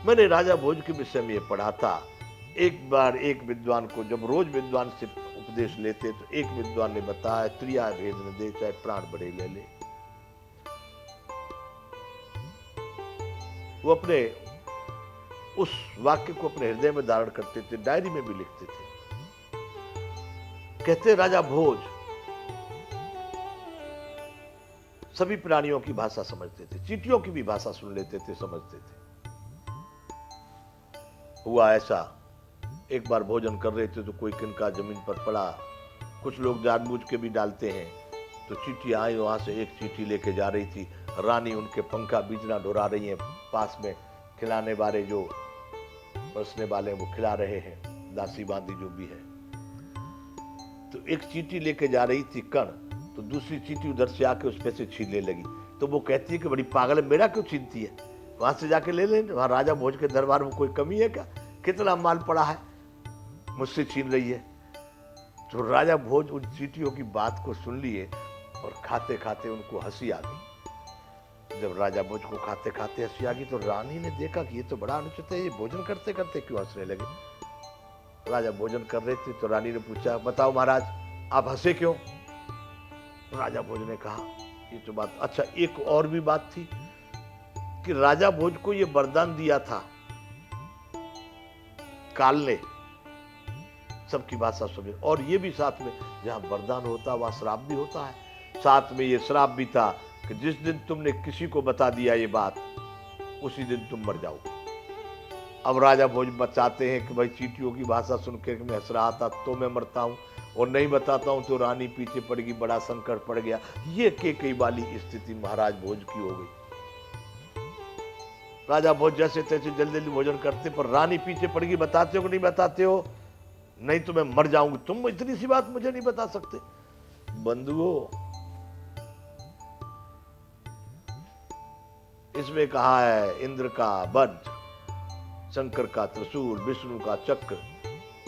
मैंने राजा भोज के विषय में ये पढ़ा था। एक बार एक विद्वान को, जब रोज विद्वान से उपदेश लेते, तो एक विद्वान ने बताया, त्रिया भेद न दे, चाहे प्राण बड़े ले ले। वो अपने उस वाक्य को अपने हृदय में धारण करते थे, डायरी में भी लिखते थे। कहते राजा भोज सभी प्राणियों की भाषा समझते थे, चींटियों की भी भाषा सुन लेते थे, समझते थे। हुआ ऐसा, एक बार भोजन कर रहे थे तो कोई किनका जमीन पर पड़ा, कुछ लोग जानबूझ के भी डालते हैं, तो चींटी आई, वहां से एक चींटी लेके जा रही थी। रानी उनके पंखा बीजना ढोरा रही है, पास में खिलाने वाले जो परसने वाले हैं वो खिला रहे हैं, दासी बांदी जो भी है। तो एक चींटी लेके जा रही थी कण, तो दूसरी चींटी उधर से आके उस पे से छीनने लगी। तो वो कहती है कि बड़ी पागल है, मेरा क्यों छीनती है, वहां से जाके ले लें, वहां राजा भोज के दरबार में कोई कमी है क्या, कितना माल पड़ा है, मुझसे छीन रही है। तो राजा भोज उन चींटियों की बात को सुन लिए और खाते खाते उनको हंसी आ गई। जब राजा भोज को खाते खाते हंसी आ गई, तो रानी ने देखा कि ये तो बड़ा अनुचित है, ये भोजन करते करते क्यों हंसने लगे। राजा भोजन कर रहे थे तो रानी ने पूछा, बताओ महाराज आप हंसे क्यों। राजा भोज ने कहा, ये तो बात, अच्छा एक और भी बात थी कि राजा भोज को ये वरदान दिया था काल ने, सबकी भाषा समझे, और ये भी साथ में, जहां वरदान होता है वहां श्राप भी होता है। साथ में ये श्राप भी था कि जिस दिन तुमने किसी को बता दिया ये बात, उसी दिन तुम मर जाओगे। अब राजा भोज बचाते हैं कि भाई चींटियों की भाषा सुनकर मैं हंस रहा था तो मैं मरता हूं, और नहीं बताता हूं तो रानी पीछे पड़ गई, बड़ा संकट पड़ गया। ये कई वाली स्थिति महाराज भोज की हो गई। राजा भोज जैसे तैसे जल्दी जल्दी भोजन करते, पर रानी पीछे पड़ गई, बताते हो कि नहीं बताते हो, नहीं तो मैं मर जाऊंगी, तुम इतनी सी बात मुझे नहीं बता सकते। बंधुओं, इसमें कहा है इंद्र का वज्र, शंकर का त्रिशूल, विष्णु का चक्र,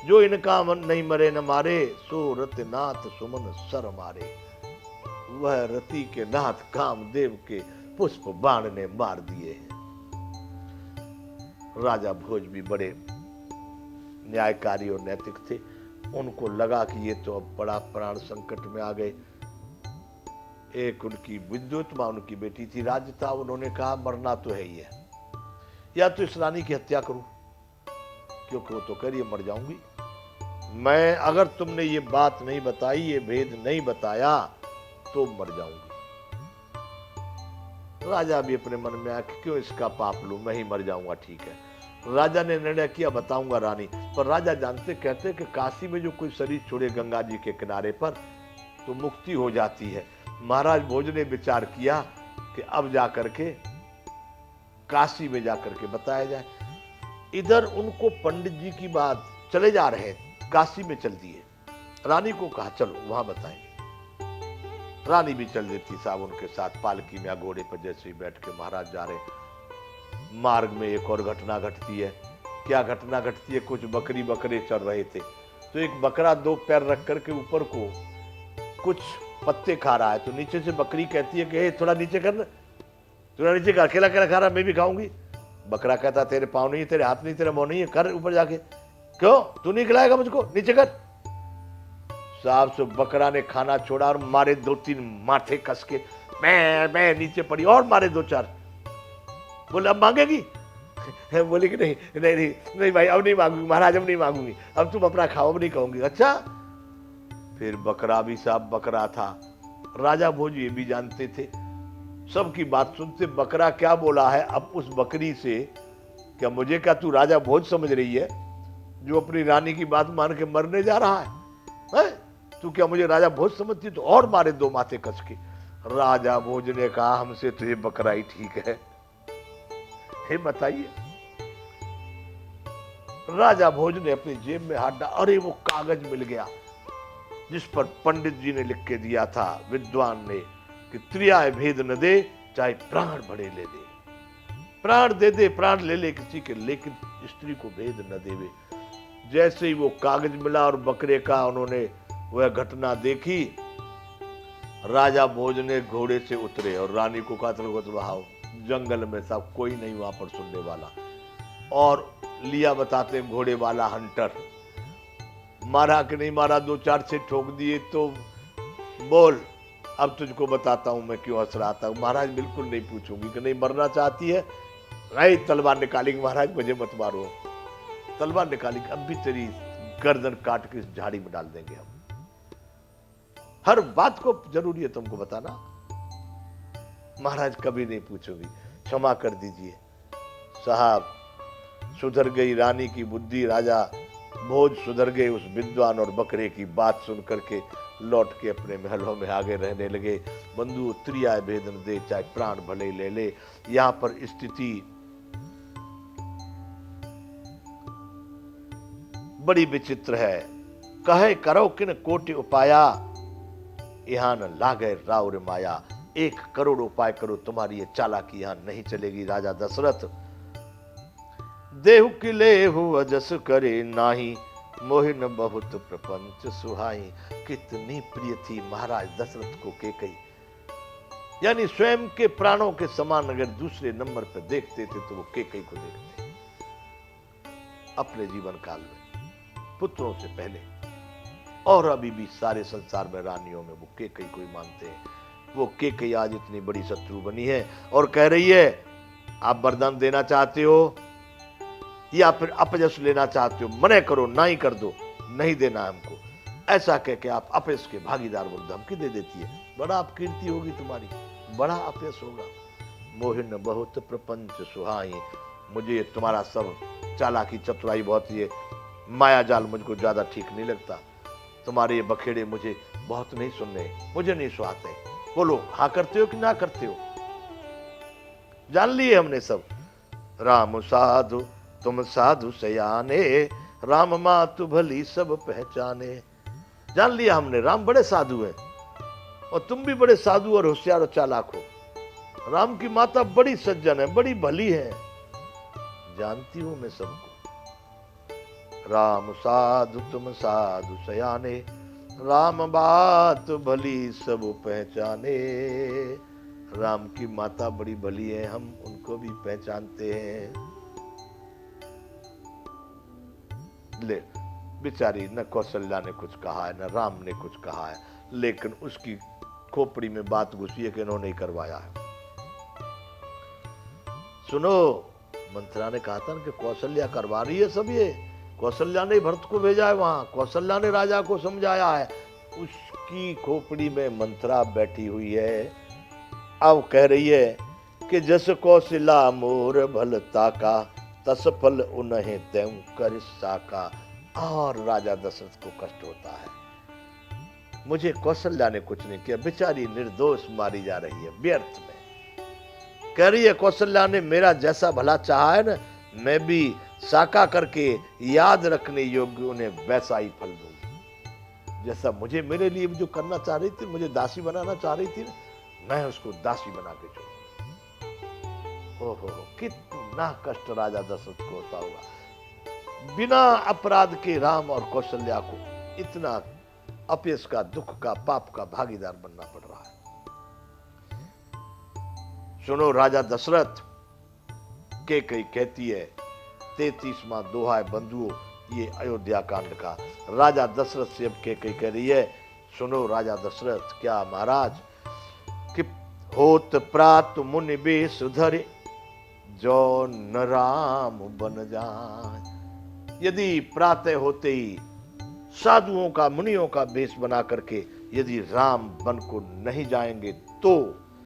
जो इनका मन नहीं मरे न मारे, सो रतिनाथ सुमन सर मारे। वह रति के नाथ कामदेव के पुष्प बाण ने मार दिए हैं। राजा भोज भी बड़े न्यायकारी और नैतिक थे। उनको लगा कि ये तो अब बड़ा प्राण संकट में आ गए। एक उनकी विद्युत मां उनकी बेटी थी, राज्य था, उन्होंने कहा मरना तो है ही है, या तो इस रानी की हत्या करूं, क्योंकि वो तो कह रही है मर जाऊंगी मैं, अगर तुमने ये बात नहीं बताई, ये भेद नहीं बताया, तो मर जाऊंगी। राजा भी अपने मन में आया कि क्यों इसका पाप लूं, मैं ही मर जाऊंगा, ठीक है। राजा ने निर्णय किया, बताऊंगा रानी। पर राजा जानते, कहते कि काशी में जो कोई शरीर छोड़े गंगा जी के किनारे पर तो मुक्ति हो जाती है। महाराज भोज ने विचार किया कि अब जाकर के काशी में जाकर के बताया जाए। इधर उनको पंडित जी की बात, चले जा रहे, काशी में चल दिए। रानी को कहा चलो वहां बताएंगे। रानी भी चल देती साहब उनके साथ, पालकी में घोड़े पर जैसे ही बैठ के महाराज जा रहे। मार्ग में एक और घटना घटती है। क्या घटना घटती है, कुछ बकरी बकरे चल रहे थे, तो एक बकरा दो पैर रख करके ऊपर को कुछ पत्ते खा रहा है, तो नीचे से बकरी कहती है कि थोड़ा नीचे कर, थोड़ा नीचे कर, अकेला अकेला खा रहा, मैं भी खाऊंगी। बकरा कहता तेरे पाँव नहीं है, तेरे हाथ नहीं, तेरा मुंह नहीं है, कर ऊपर जाके, क्यों तू नहीं खिलाएगा मुझको, नीचे कर। साहब से बकरा ने खाना छोड़ा और मारे 2-3 माथे कस के, मैं नीचे पड़ी, और मारे 2-4। बोले अब मांगेगी, बोली कि नहीं नहीं नहीं नहीं भाई अब नहीं मांगूंगी महाराज, अब नहीं मांगूंगी, अब तुम अपना खाओ, अब नहीं कहूंगी। अच्छा, फिर बकरा भी साहब बकरा था। राजा भोज ये भी जानते थे, सबकी बात सुनते, बकरा क्या बोला है अब उस बकरी से, क्या मुझे क्या तू राजा भोज समझ रही है जो अपनी रानी की बात मान के मरने जा रहा है? तू क्या मुझे राजा भोज समझती? तो और मारे 2 माथे कस के। राजा भोज ने कहा हमसे तो ये बकरा ही ठीक है, हे बताइए। राजा भोज ने अपनी जेब में हाथ डाला, अरे वो कागज मिल गया जिस पर पंडित जी ने लिख के दिया था, विद्वान ने, कि त्रियाय भेद न दे, चाहे प्राण बड़े ले दे, प्राण दे दे, प्राण ले ले किसी के, लेकिन स्त्री को भेद न देवे। जैसे ही वो कागज मिला और बकरे का उन्होंने वह घटना देखी, राजा भोज ने घोड़े से उतरे और रानी को कहा चलो बहाओ, जंगल में सब कोई नहीं वहां पर सुनने वाला। और लिया बताते घोड़े वाला हंटर, मारा कि नहीं मारा, 2-4 से ठोक दिए तो बोल अब तुझको बताता हूं मैं क्यों हंस रहा था। महाराज बिल्कुल नहीं पूछूंगी कि नहीं मरना चाहती है, नहीं तलवार निकालेंगे महाराज, मुझे मत मारो, तलवार निकालेंगे, अब भी तेरी गर्दन काट के इस झाड़ी में डाल देंगे हम। हर बात को जरूरी है तुमको बताना। महाराज कभी नहीं पूछोगी, क्षमा कर दीजिए साहब। सुधर गई रानी की बुद्धि, राजा भोज सुधर गए उस विद्वान और बकरे की बात सुन करके लौट के अपने महलों में आगे रहने लगे। बंधु त्रियाय भेदन दे, चाहे प्राण भले ले ले। यहां पर स्थिति बड़ी विचित्र है। कहे करो किन कोटि उपाया, यहां न लागे राउर माया। 1 करोड़ उपाय करो, तुम्हारी ये चालाकी यहां नहीं चलेगी। राजा दशरथ देहु की लेहु अजस करे नाही, मोहिन बहुत प्रपंच सुहाई। कितनी प्रिय थी महाराज दशरथ को केकई, यानी स्वयं के प्राणों के समान अगर दूसरे नंबर पर देखते थे तो वो केकई को देखते अपने जीवन काल में, पुत्रों से पहले। और अभी भी सारे संसार में रानियों में वो केकई को ही मानते हैं। वो केकई आज इतनी बड़ी शत्रु बनी है और कह रही है आप वरदान देना चाहते हो या फिर अपयश लेना चाहते हो, मने करो, ना ही कर दो, नहीं देना हमको। ऐसा कह के आप अपयश के भागीदार बोल धमकी दे देती है। बड़ा अपकीर्ति होगी तुम्हारी, बड़ा अपयश होगा। मोहिन बहुत प्रपंच सुहाई, मुझे तुम्हारा सब चालाकी चतुराई बहुत, ये माया जाल मुझको ज्यादा ठीक नहीं लगता। तुम्हारे ये बखेड़े मुझे बहुत नहीं सुनने, मुझे नहीं सुहाते। बोलो हाँ करते हो कि ना करते हो। जान लिए हमने सब। राम साधु तुम साधु सयाने, राम मातु भली सब पहचाने। जान लिया हमने राम बड़े साधु हैं और तुम भी बड़े साधु और होशियार और चालाक हो। राम की माता बड़ी सज्जन है, बड़ी भली है, जानती हूं मैं सबको। राम साधु तुम साधु सयाने, राम बात भली सब पहचाने। राम की माता बड़ी भली है, हम उनको भी पहचानते हैं। ले बेचारी, न कौशल्या ने कुछ कहा है न राम ने कुछ कहा है, लेकिन उसकी खोपड़ी में बात घुसी है कि इन्होंने ही करवाया है। सुनो, मंत्रा ने कहा था कि कौशल्या करवा रही है सब ये, कौशल्या ने भरत को भेजा है वहां, कौशल्या ने राजा को समझाया है। उसकी खोपड़ी में मंत्रा बैठी हुई है। अब कह रही है कि जस कौशल्या मोर भलता का, तस फल उन्हें त्यों कर साका। और राजा दशरथ को कष्ट होता है, मुझे कौशल्या ने कुछ नहीं किया, बेचारी निर्दोष मारी जा रही है व्यर्थ में। कह रही है कौशल्या ने मेरा जैसा भला चाहा है ना, मैं भी साका करके याद रखने योग्य उन्हें वैसा ही फल दूंगी। जैसा मुझे मेरे लिए जो करना चाह रही थी, मुझे दासी बनाना चाह रही थी, मैं उसको दासी बना के छोड़ूंगा। ओहो, कितना कष्ट राजा दशरथ को होता होगा। बिना अपराध के राम और कौशल्या को इतना अपयश का, दुख का, पाप का भागीदार बनना पड़ रहा है। सुनो राजा दशरथ, केकई कहती है 33वां दोहा है बंधुओं ये अयोध्या कांड का। राजा दशरथ से अब केकई कह रही है, सुनो राजा दशरथ, क्या महाराज कि होत प्रात मुनि बेश धरे, जो न राम बन जाए। यदि प्रातः होते ही साधुओं का, मुनियों का वेश बना करके यदि राम बन को नहीं जाएंगे तो